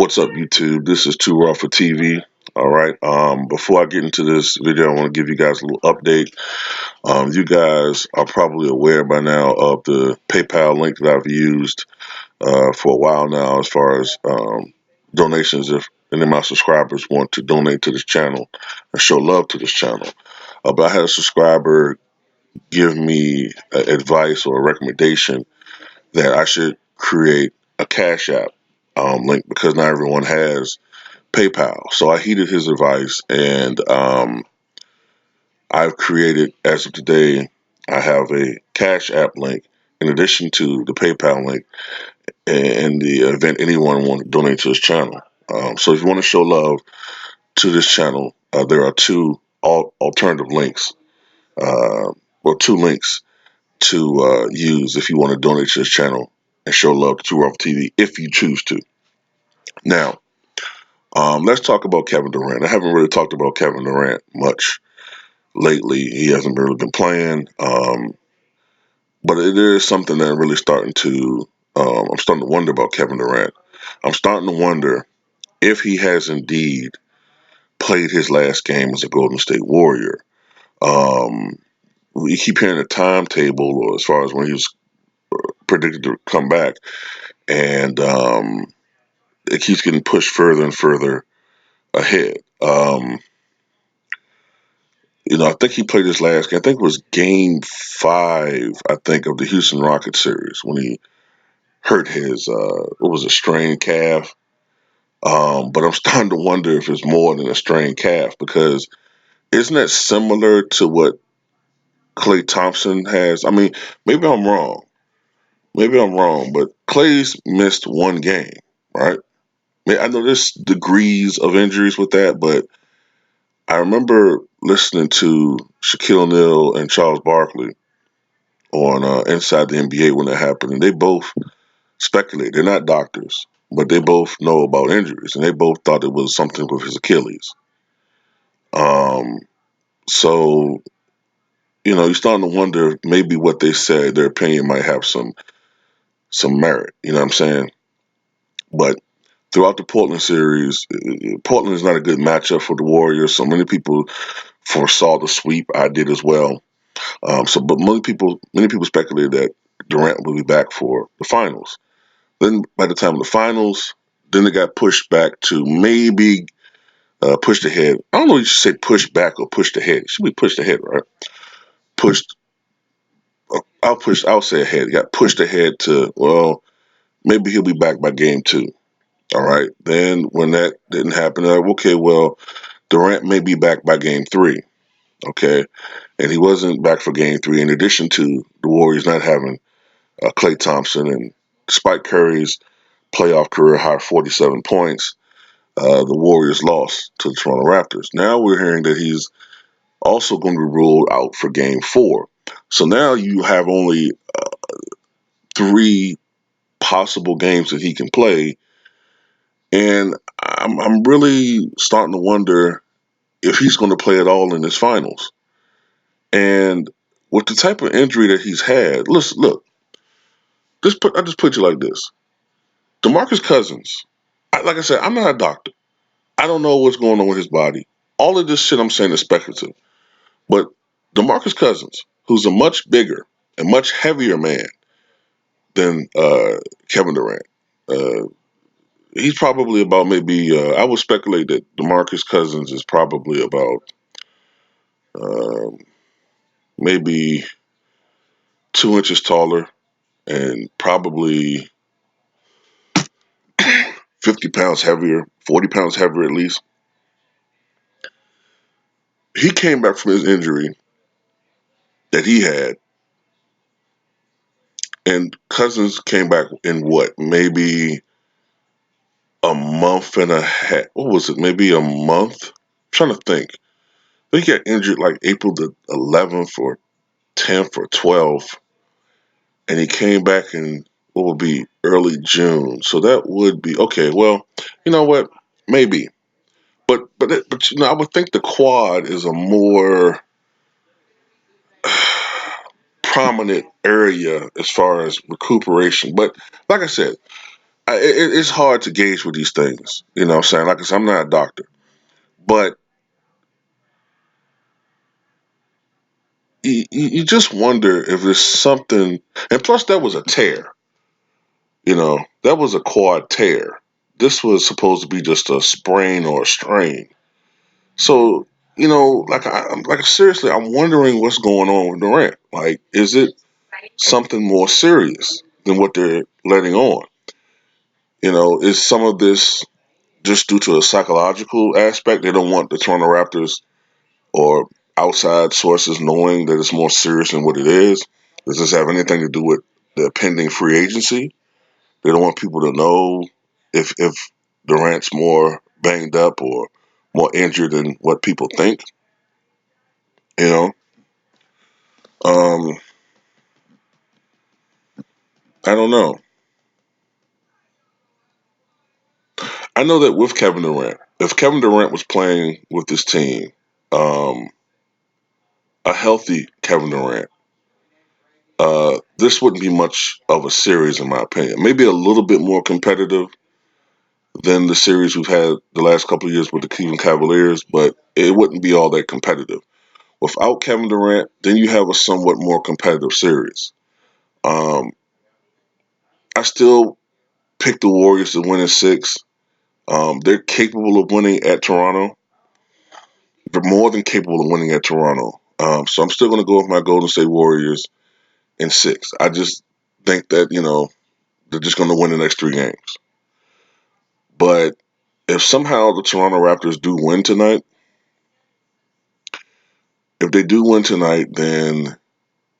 What's up, YouTube? This is Too Raw for TV. All right. Before I get into this video, I want to give you guys a little update. You guys are probably aware by now of the PayPal link that I've used for a while now, as far as donations. If any of my subscribers want to donate to this channel and show love to this channel, but I had a subscriber give me advice or a recommendation that I should create a Cash App link because not everyone has PayPal. So I heeded his advice, and I've created, as of today, I have a Cash App link in addition to the PayPal link in the event anyone wants to donate to this channel. So if you want to show love to this channel, there are two alternative links, or two links to use if you want to donate to this channel and show love to Two Rough TV if you choose to. Now, let's talk about Kevin Durant. I haven't really talked about Kevin Durant much lately. He hasn't really been playing, but it is something that I'm really starting to. I'm starting to wonder about Kevin Durant. I'm starting to wonder if he has indeed played his last game as a Golden State Warrior. Um, we keep hearing a timetable, or as far as when he was predicted to come back, and it keeps getting pushed further and further ahead. I think he played his last game. I think it was Game 5. I think of the Houston Rockets series when he hurt his what was a strained calf. But I'm starting to wonder if it's more than a strained calf, because isn't that similar to what Klay Thompson has? I mean, maybe I'm wrong. Maybe I'm wrong, but Clay's missed one game, right? I know there's degrees of injuries with that, but I remember listening to Shaquille O'Neal and Charles Barkley on Inside the NBA when it happened, and they both speculate. They're not doctors, but they both know about injuries, and they both thought it was something with his Achilles. Um, so you're starting to wonder if maybe what they said, their opinion might have some merit. You know what I'm saying? But throughout the Portland series, Portland is not a good matchup for the Warriors. So many people foresaw the sweep. I did as well. But many people speculated that Durant will be back for the finals. Then by the time of the finals, then it got pushed back to maybe pushed ahead. I don't know if you should say pushed back or pushed ahead. It should be pushed ahead, right? Pushed. I'll say ahead. It got pushed ahead to, well, maybe he'll be back by Game 2. All right. Then when that didn't happen, okay, well, Durant may be back by Game 3. Okay, and he wasn't back for Game 3. In addition to the Warriors not having Klay Thompson, and despite Curry's playoff career high 47 points, the Warriors lost to the Toronto Raptors. Now we're hearing that he's also going to be ruled out for Game 4. So now you have only 3 possible games that he can play, and I'm really starting to wonder if he's going to play at all in this finals. And with the type of injury that he's had, listen, look, I just put you like this: DeMarcus Cousins. Like I said, I'm not a doctor. I don't know what's going on with his body. All of this shit I'm saying is speculative. But DeMarcus Cousins, who's a much bigger and much heavier man than Kevin Durant, uh, he's probably about maybe. I would speculate that DeMarcus Cousins is probably about uh, maybe 2 inches taller and probably 50 pounds heavier, 40 pounds heavier at least. He came back from his injury that he had, and Cousins came back in what, maybe a month and a half. What was it? Maybe a month? I'm trying to think. He got injured like April the 11th or 10th or 12th, and he came back in what would be early June. So that would be okay. Well, you know what? Maybe, but I would think the quad is a more prominent area as far as recuperation. But like I said, it's hard to gauge with these things. You know what I'm saying? Like I said, I'm not a doctor. But you just wonder if there's something. And plus, that was a tear. You know, that was a quad tear. This was supposed to be just a sprain or a strain. So, like seriously, I'm wondering what's going on with Durant. Like, is it something more serious than what they're letting on? You know, is some of this just due to a psychological aspect? They don't want the Toronto Raptors or outside sources knowing that it's more serious than what it is. Does this have anything to do with the pending free agency? They don't want people to know if Durant's more banged up or more injured than what people think. You know, um, I don't know. I know that with Kevin Durant, if Kevin Durant was playing with this team, um, a healthy Kevin Durant, this wouldn't be much of a series, in my opinion. Maybe a little bit more competitive than the series we've had the last couple of years with the Cleveland Cavaliers, but it wouldn't be all that competitive. Without Kevin Durant, then you have a somewhat more competitive series. Um, I still pick the Warriors to win in six. They're capable of winning at Toronto. They're more than capable of winning at Toronto. So I'm still going to go with my Golden State Warriors in six. I just think that, they're just going to win the next three games. But if somehow the Toronto Raptors do win tonight, if they do win tonight, then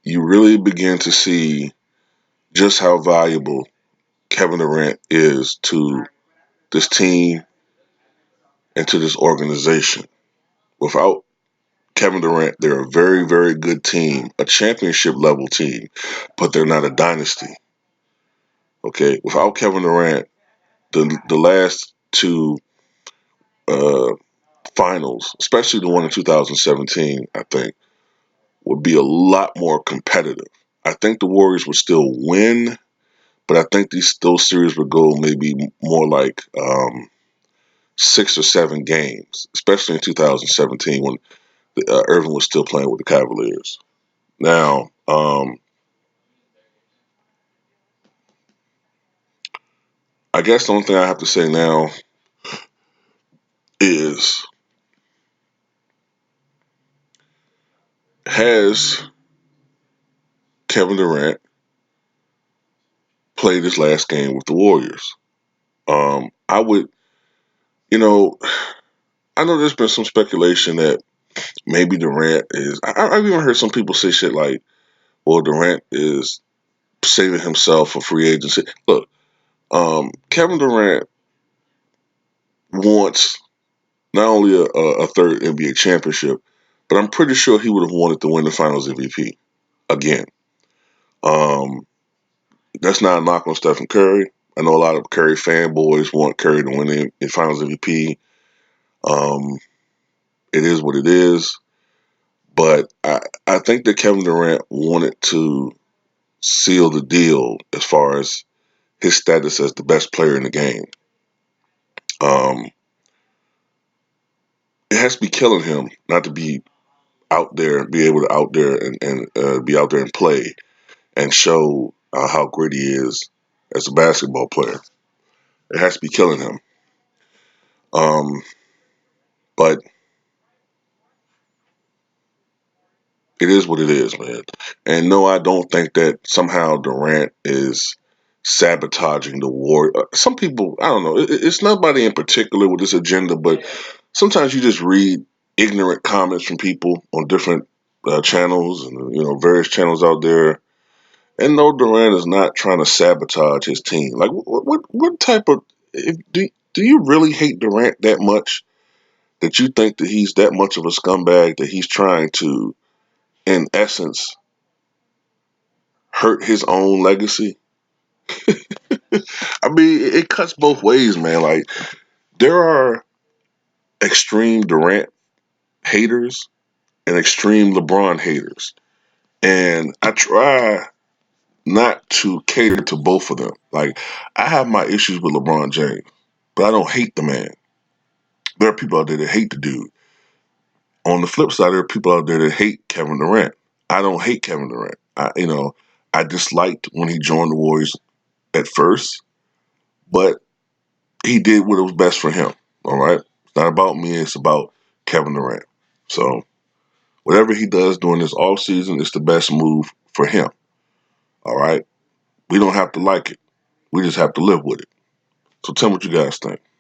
you really begin to see just how valuable Kevin Durant is to this team and to this organization. Without Kevin Durant, they're a very, very good team, a championship level team, but they're not a dynasty. Okay, without Kevin Durant, the last two uh, finals, especially the one in 2017, I think would be a lot more competitive. I think the Warriors would still win, but I think those series would go maybe more like 6 or 7 games, especially in 2017 when Irvin was still playing with the Cavaliers. Now, I guess the only thing I have to say now is has Kevin Durant played his last game with the Warriors? I would, you know, I know there's been some speculation that maybe Durant is. I've even heard some people say shit like, well, Durant is saving himself for free agency. Look, Kevin Durant wants not only a third NBA championship, but I'm pretty sure he would have wanted to win the Finals MVP again. Um, that's not a knock on Stephen Curry. I know a lot of Curry fanboys want Curry to win the Finals MVP. Um, it is what it is. But I think that Kevin Durant wanted to seal the deal as far as his status as the best player in the game. Um, it has to be killing him not to be out there, be able to out there and be out there and play and show how great he is as a basketball player. It has to be killing him. Um, but it is what it is, man. And no, I don't think that somehow Durant is sabotaging the war. Some people, I don't know. It's nobody in particular with this agenda, but sometimes you just read ignorant comments from people on different channels and various channels out there. And no, Durant is not trying to sabotage his team. Like, what type of do you really hate Durant that much that you think that he's that much of a scumbag that he's trying to, in essence, hurt his own legacy? I mean, it cuts both ways, man. Like, there are extreme Durant haters and extreme LeBron haters. And I try not to cater to both of them. Like, I have my issues with LeBron James, but I don't hate the man. There are people out there that hate the dude. On the flip side, there are people out there that hate Kevin Durant. I don't hate Kevin Durant. I disliked when he joined the Warriors at first, but he did what was best for him. All right, it's not about me. It's about Kevin Durant. So whatever he does during this off season is the best move for him. All right, we don't have to like it. We just have to live with it. So tell me what you guys think.